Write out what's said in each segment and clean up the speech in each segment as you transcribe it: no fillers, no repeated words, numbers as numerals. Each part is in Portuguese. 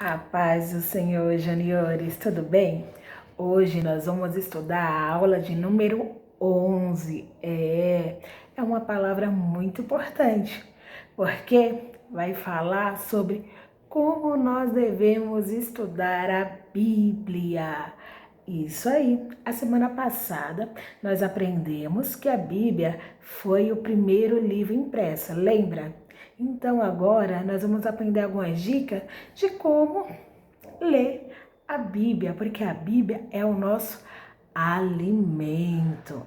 A paz do Senhor, Janiores, tudo bem? Hoje nós vamos estudar a aula de número 11. É uma palavra muito importante, porque vai falar sobre como nós devemos estudar a Bíblia. Isso aí. A semana passada nós aprendemos que a Bíblia foi o primeiro livro impresso, lembra? Então agora nós vamos aprender algumas dicas de como ler a Bíblia, porque a Bíblia é o nosso alimento.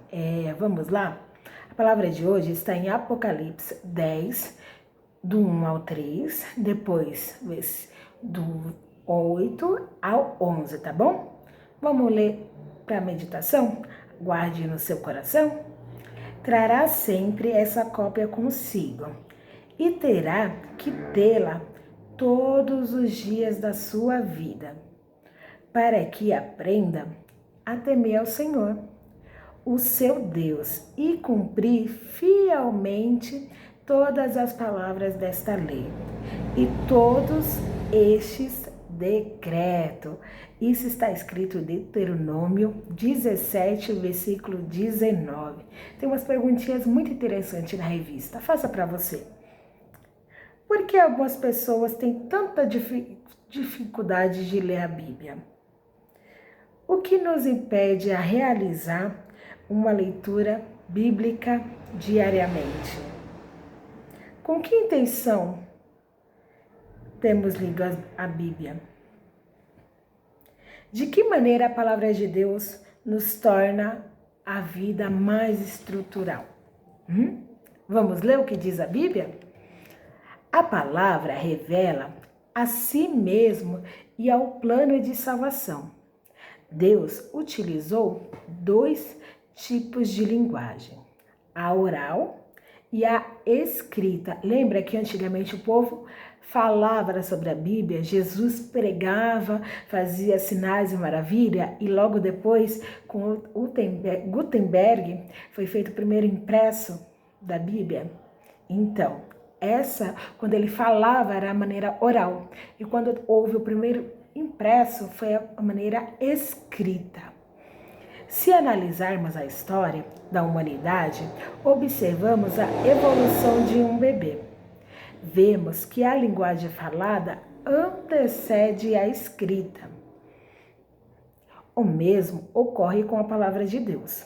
Vamos lá? A palavra de hoje está em Apocalipse 10, do 1 ao 3, depois do 8 ao 11, tá bom? Vamos ler para a meditação? Guarde no seu coração. Trará sempre essa cópia consigo e terá que tê-la todos os dias da sua vida, para que aprenda a temer ao Senhor, o seu Deus, e cumprir fielmente todas as palavras desta lei e todos estes decretos. Isso está escrito em Deuteronômio 17, versículo 19. Tem umas perguntinhas muito interessantes na revista. Faça para você. Por que algumas pessoas têm tanta dificuldade de ler a Bíblia? O que nos impede a realizar uma leitura bíblica diariamente? Com que intenção temos lido a Bíblia? De que maneira a palavra de Deus nos torna a vida mais estrutural? Vamos ler o que diz a Bíblia? A palavra revela a si mesmo e ao plano de salvação. Deus utilizou dois tipos de linguagem, a oral e a escrita. Lembra que antigamente o povo falava sobre a Bíblia, Jesus pregava, fazia sinais e maravilha, e logo depois, com Gutenberg, foi feito o primeiro impresso da Bíblia. Então, quando ele falava, era a maneira oral, e quando houve o primeiro impresso, foi a maneira escrita. Se analisarmos a história da humanidade, observamos a evolução de um bebê. Vemos que a linguagem falada antecede a escrita. O mesmo ocorre com a palavra de Deus.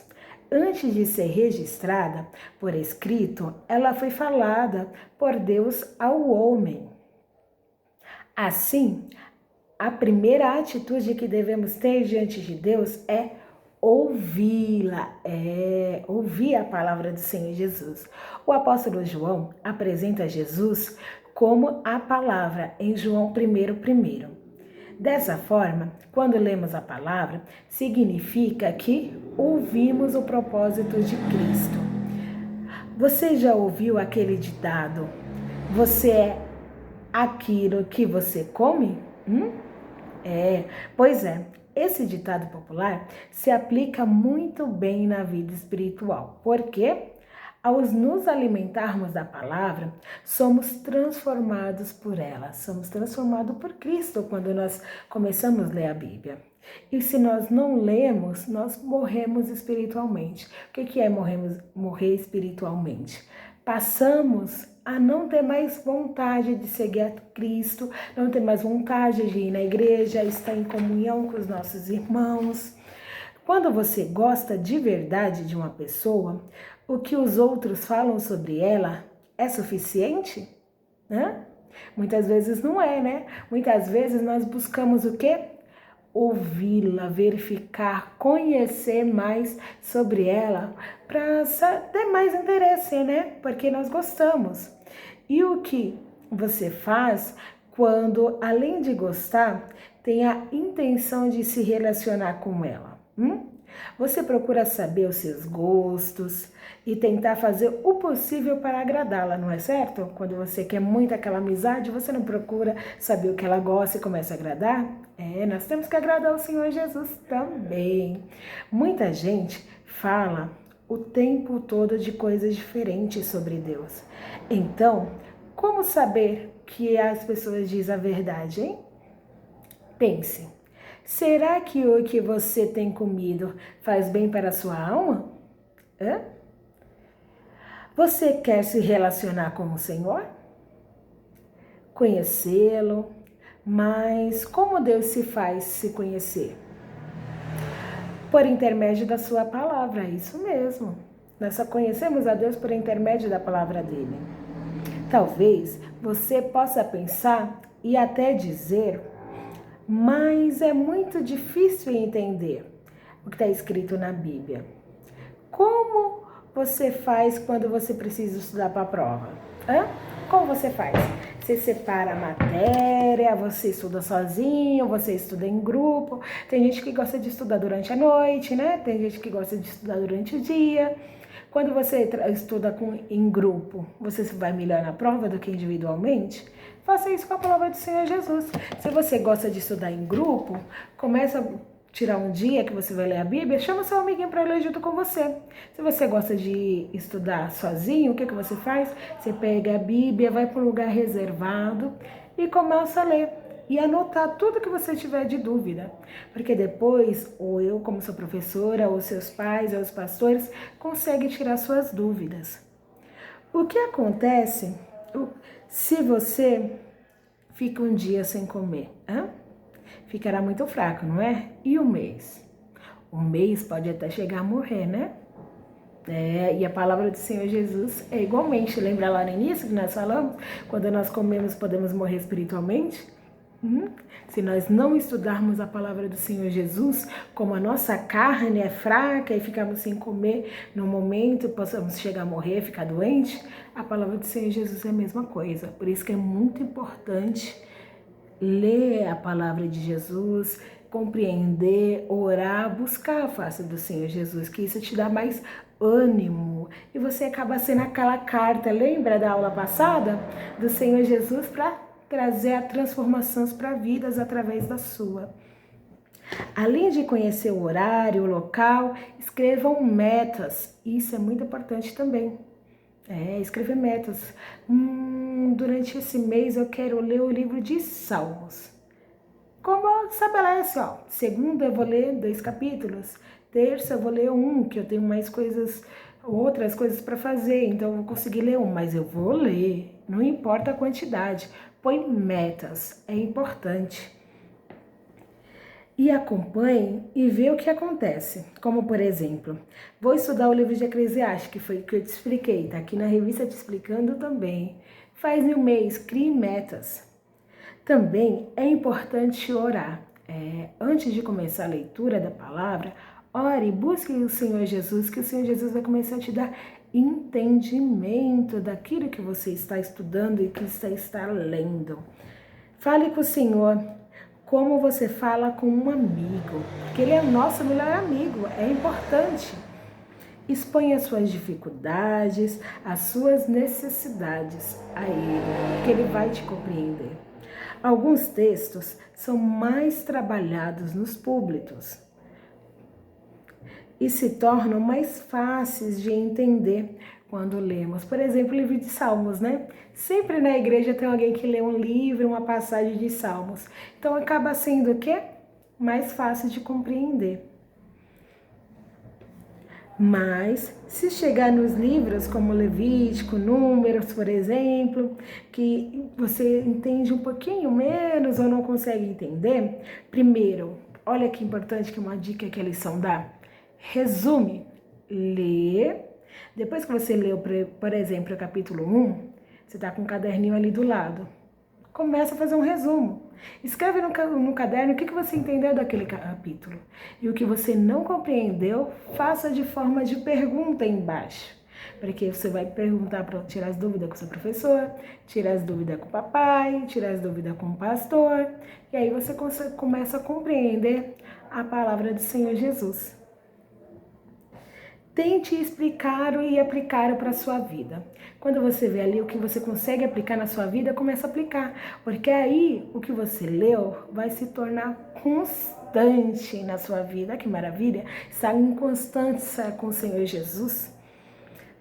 Antes de ser registrada por escrito, ela foi falada por Deus ao homem. Assim, a primeira atitude que devemos ter diante de Deus é ouvi-la, ouvir a palavra do Senhor Jesus. O apóstolo João apresenta Jesus como a palavra em João 1:1. Dessa forma, quando lemos a palavra, significa que ouvimos o propósito de Cristo. Você já ouviu aquele ditado? Você é aquilo que você come? Pois é. Esse ditado popular se aplica muito bem na vida espiritual, porque ao nos alimentarmos da palavra, somos transformados por ela, somos transformados por Cristo quando nós começamos a ler a Bíblia. E se nós não lemos, nós morremos espiritualmente. O que é morrer espiritualmente? Passamos a não ter mais vontade de seguir a Cristo, não ter mais vontade de ir na igreja, estar em comunhão com os nossos irmãos. Quando você gosta de verdade de uma pessoa, o que os outros falam sobre ela é suficiente? Muitas vezes não é, né? Muitas vezes nós buscamos o quê? Ouvi-la, verificar, conhecer mais sobre ela, para ter mais interesse, né? Porque nós gostamos. E o que você faz quando, além de gostar, tem a intenção de se relacionar com ela? Você procura saber os seus gostos e tentar fazer o possível para agradá-la, não é certo? Quando você quer muito aquela amizade, você não procura saber o que ela gosta e começa a agradar? Nós temos que agradar o Senhor Jesus também. Muita gente fala o tempo todo de coisas diferentes sobre Deus. Então, como saber que as pessoas dizem a verdade, hein? Pense, será que o que você tem comido faz bem para a sua alma? Hã? Você quer se relacionar com o Senhor? Conhecê-lo? Mas como Deus se faz se conhecer? Por intermédio da sua palavra, isso mesmo. Nós só conhecemos a Deus por intermédio da palavra dele. Talvez você possa pensar e até dizer, mas é muito difícil entender o que está escrito na Bíblia. Como você faz quando você precisa estudar para a prova? Como você faz? Você separa a matéria, você estuda sozinho, você estuda em grupo. Tem gente que gosta de estudar durante a noite, né? Tem gente que gosta de estudar durante o dia. Quando você estuda em grupo, você vai melhor na prova do que individualmente? Faça isso com a palavra do Senhor Jesus. Se você gosta de estudar em grupo, começa a tirar um dia que você vai ler a Bíblia, chama seu amiguinho para ler junto com você. Se você gosta de estudar sozinho, o que você faz? Você pega a Bíblia, vai para um lugar reservado e começa a ler. E anotar tudo que você tiver de dúvida. Porque depois, ou eu como sua professora, ou seus pais, ou os pastores, conseguem tirar suas dúvidas. O que acontece se você fica um dia sem comer? Ficará muito fraco, não é? E o mês? O mês pode até chegar a morrer, né? E a palavra do Senhor Jesus é igualmente. Lembra lá no início que nós falamos? Quando nós comemos, podemos morrer espiritualmente? Se nós não estudarmos a palavra do Senhor Jesus, como a nossa carne é fraca e ficamos sem comer no momento, possamos chegar a morrer, ficar doente, a palavra do Senhor Jesus é a mesma coisa. Por isso que é muito importante ler a palavra de Jesus, compreender, orar, buscar a face do Senhor Jesus, que isso te dá mais ânimo. E você acaba sendo aquela carta, lembra da aula passada? Do Senhor Jesus para trazer a transformações para vidas através da sua. Além de conhecer o horário, o local, escrevam metas. Isso é muito importante também. Escrever metas. Durante esse mês eu quero ler o livro de Salmos. Como estabelece, segunda eu vou ler 2 capítulos. Terça eu vou ler 1, que eu tenho mais coisas, outras coisas para fazer, então eu vou conseguir ler 1, mas eu vou ler. Não importa a quantidade. Põe metas, é importante. E acompanhe e vê o que acontece. Como, por exemplo, vou estudar o livro de Eclesiastes, que foi o que eu te expliquei, tá aqui na revista Te Explicando também. Faz um mês, crie metas. Também é importante orar. Antes de começar a leitura da palavra, ore, busque o Senhor Jesus, que o Senhor Jesus vai começar a te dar entendimento daquilo que você está estudando e que você está lendo. Fale com o Senhor como você fala com um amigo, porque ele é o nosso melhor amigo, é importante. Exponha as suas dificuldades, as suas necessidades a ele, porque ele vai te compreender. Alguns textos são mais trabalhados nos púlpitos e se tornam mais fáceis de entender quando lemos. Por exemplo, o livro de Salmos, né? Sempre na igreja tem alguém que lê um livro, uma passagem de Salmos. Então acaba sendo o quê? Mais fácil de compreender. Mas, se chegar nos livros como Levítico, Números, por exemplo, que você entende um pouquinho menos ou não consegue entender, primeiro, olha que importante, que uma dica que a lição dá. Resume, lê. Depois que você leu, por exemplo, o capítulo 1, você está com um caderninho ali do lado. Começa a fazer um resumo. Escreve no caderno o que você entendeu daquele capítulo. E o que você não compreendeu, faça de forma de pergunta embaixo. Porque você vai perguntar para tirar as dúvidas com o seu professor, tirar as dúvidas com o papai, tirar as dúvidas com o pastor. E aí você começa a compreender a palavra do Senhor Jesus. Tente explicar e aplicar para a sua vida. Quando você vê ali o que você consegue aplicar na sua vida, começa a aplicar. Porque aí o que você leu vai se tornar constante na sua vida. Que maravilha! Estar em constância com o Senhor Jesus.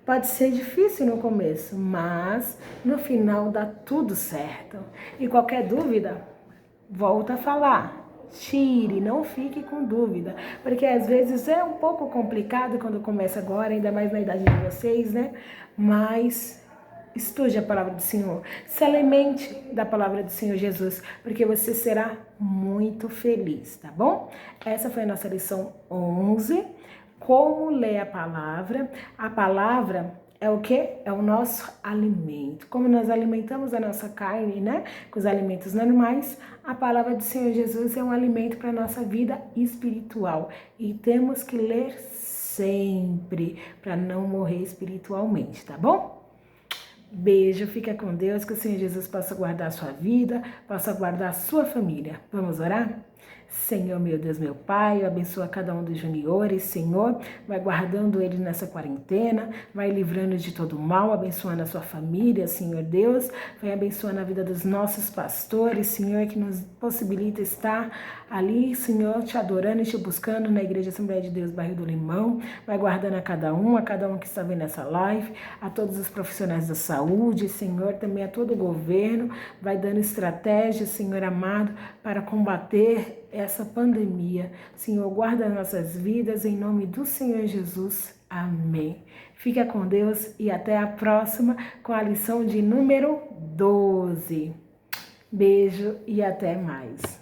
Pode ser difícil no começo, mas no final dá tudo certo. E qualquer dúvida, volta a falar. tire, não fique com dúvida, porque às vezes é um pouco complicado quando começa agora, ainda mais na idade de vocês, né? Mas estude a palavra do Senhor, se alimente da palavra do Senhor Jesus, porque você será muito feliz, tá bom? Essa foi a nossa lição 11, como ler a palavra. A palavra é o que? É o nosso alimento. Como nós alimentamos a nossa carne, né? Com os alimentos normais, a palavra do Senhor Jesus é um alimento para a nossa vida espiritual. E temos que ler sempre, para não morrer espiritualmente, tá bom? Beijo, fica com Deus, que o Senhor Jesus possa guardar a sua vida, possa guardar a sua família. Vamos orar? Senhor, meu Deus, meu Pai, abençoa cada um dos juniores, Senhor, vai guardando ele nessa quarentena, vai livrando de todo mal, abençoando a sua família, Senhor Deus, vai abençoando a vida dos nossos pastores, Senhor, que nos possibilita estar ali, Senhor, te adorando e te buscando na Igreja Assembleia de Deus, bairro do Limão, vai guardando a cada um que está vendo essa live, a todos os profissionais da saúde, Senhor, também a todo o governo, vai dando estratégias, Senhor amado, para combater essa pandemia. Senhor, guarda nossas vidas em nome do Senhor Jesus. Amém. Fica com Deus e até a próxima com a lição de número 12. Beijo e até mais.